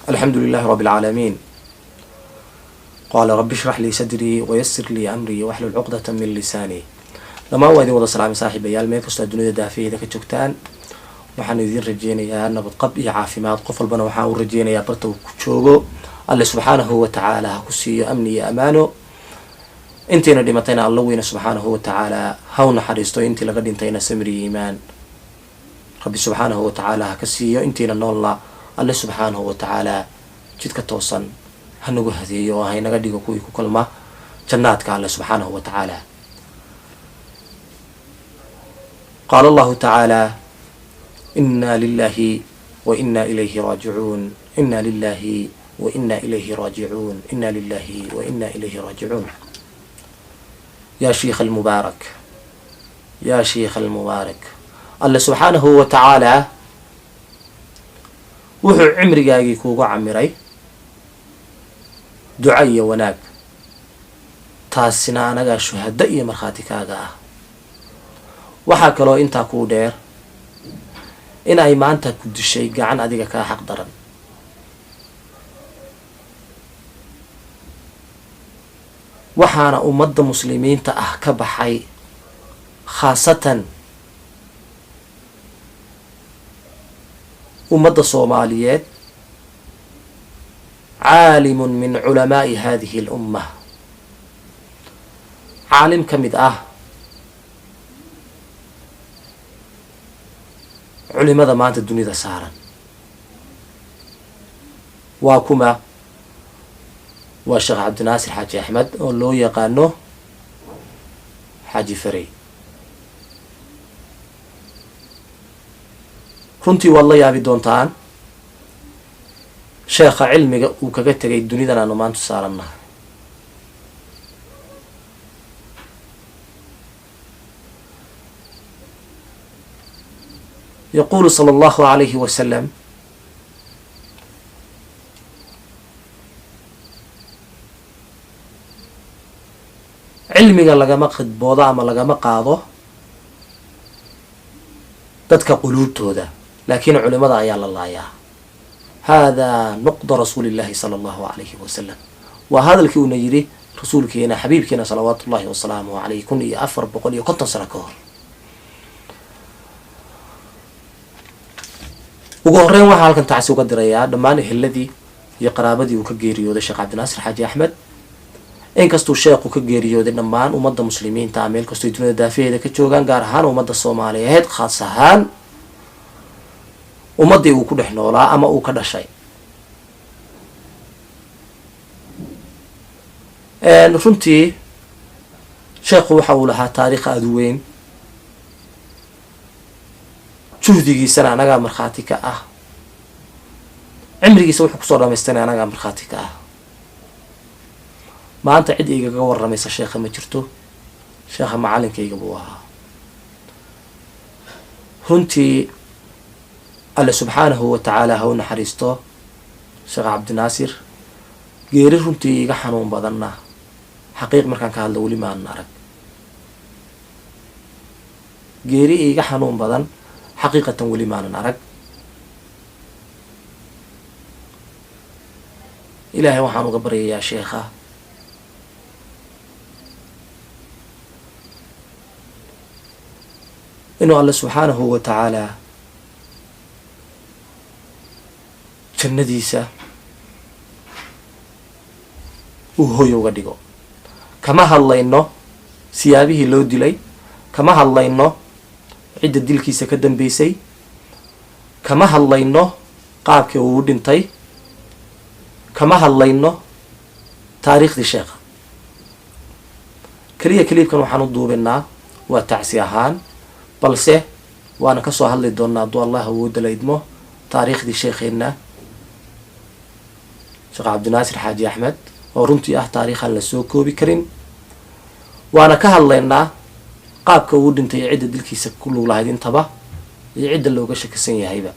الحمد لله رب العالمين. قال رب اشرح لي صدري ويسر لي أمري واحلل عقدة من لساني. لما هو idin wada salaamay saaxiibayaal meel kastoo dunida daafiyada ka joogtaan waxaan idin rajeynayaa nabad qab iyo caafimaad qof walbana waxaan u rajeynayaa barta uu ku joogo alle subxaanahu wa tacaala ha ku siiyo amni iyo amaano intiina dhimatayna alla weyna subxaanahu wa tacaala ha u naxariisto intii laga dhintayna samir iyo iimaan rabbi subxaanahu wa tacaala ha ka siiyo intiina noolna alle subxaanahu wa tacaala jidka toosan ha nagu hadeeyo oo haynaga dhigo kuwii ku kulma jannaadka alle subxaanahu wa tacaala. قال الله تعالى إنا لله وإنا إليه راجعون إنا لله وإنا إليه راجعون إنا لله وإنا إليه راجعون. يا شيخ المبارك يا شيخ المبارك الله سبحانه وتعالى وحو عمري كوغو عمري دعي وناك تاسنا أنا شهداء مرخاتك هذا waxaa kaloo intaa kuu dheer in ay maanta ku dishay gacan adiga kaa xaq daran waxaana ummadda muslimiinta ah ka baxay khaasatan ummadda soomaaliyeed caalimun min culamaa'i hadihi al-umma caalim ka mid ah culimada maanta dunida saaran. waa kuma waa sheekh cabdinaasir xaaji axmed oo loo yaqaano xaaji farey. runtii waad la yaabi doontaan sheekha cilmiga uu kaga tegay dunidan aanu maanta saarannahay. يقول صلى الله عليه وسلم علمك لغما خدبودا ama lagama qaado dadka quluubtooda laakiin culimada ayaa la laayaa. هذا نقد رسول الله صلى الله عليه وسلم وهذا الكي يري رسولكينا حبيبكينا صلوات الله وسلامه عليه كن يأفر بقول يكون سنة كهر. ugu horeyn waxaa halkan tacsi uga dirayaa dhammaan eheladii iyo qaraabadii uu ka geeriyooday sheekh cabdinaasir xaaji axmed inkastuu sheekhu ka geeriyooday dhammaan ummadda muslimiinta ah meel kastoo dunida daafaheeda ka joogaan gaar ahaan ummadda soomaaliyeed khaas ahaan ummaddii uu ku dhex noolaa ama uu ka dhashay. runtii sheekhu waxa uu lahaa taariikh aada u weyn juhdigiisana anagaa markhaati ka ah cimrigiisa wuxuu kusoo dhamaystana anagaa markhaati ka ah. maanta cid igaga waramaysa sheekha ma jirto sheekha macalinkayga buu ahaa. runtii alle subxaanahu wa tacaala ha u naxariisto sheekh cabdinaasir geeri runtii iga xanuun badanna xaqiiq markaan ka hadlo weli maanan arag. geeri iga xanuun badan xaqiiqatan weli maanan arag. ilaahay waxaan uga baryayaa sheekha inuu alle subxaanahu wa tacaala jannadiisa uu hooy uga dhigo. kama hadlayno siyaabihii loo dilay, kama hadlayno cidda dilkiisa ka dambeysay, kama hadlayno qaabkii uu dhintay, kama hadlayno taariikhdii sheekha. keliya kaliibkan waxaan u duubinaa waa tacsi ahaan balse waana kasoo hadli doonaa hadduu allah awooda la idmo taariikhdii sheekheenna sheekh cabdinaasir xaaji axmed oo runtii ah taariikhaan la soo koobi karin. waana ka hadlaynaa qaabka uu dhintay iyo cidda dilkiisa ku lug lahayd intaba iyo cidda looga shakisan yahayba.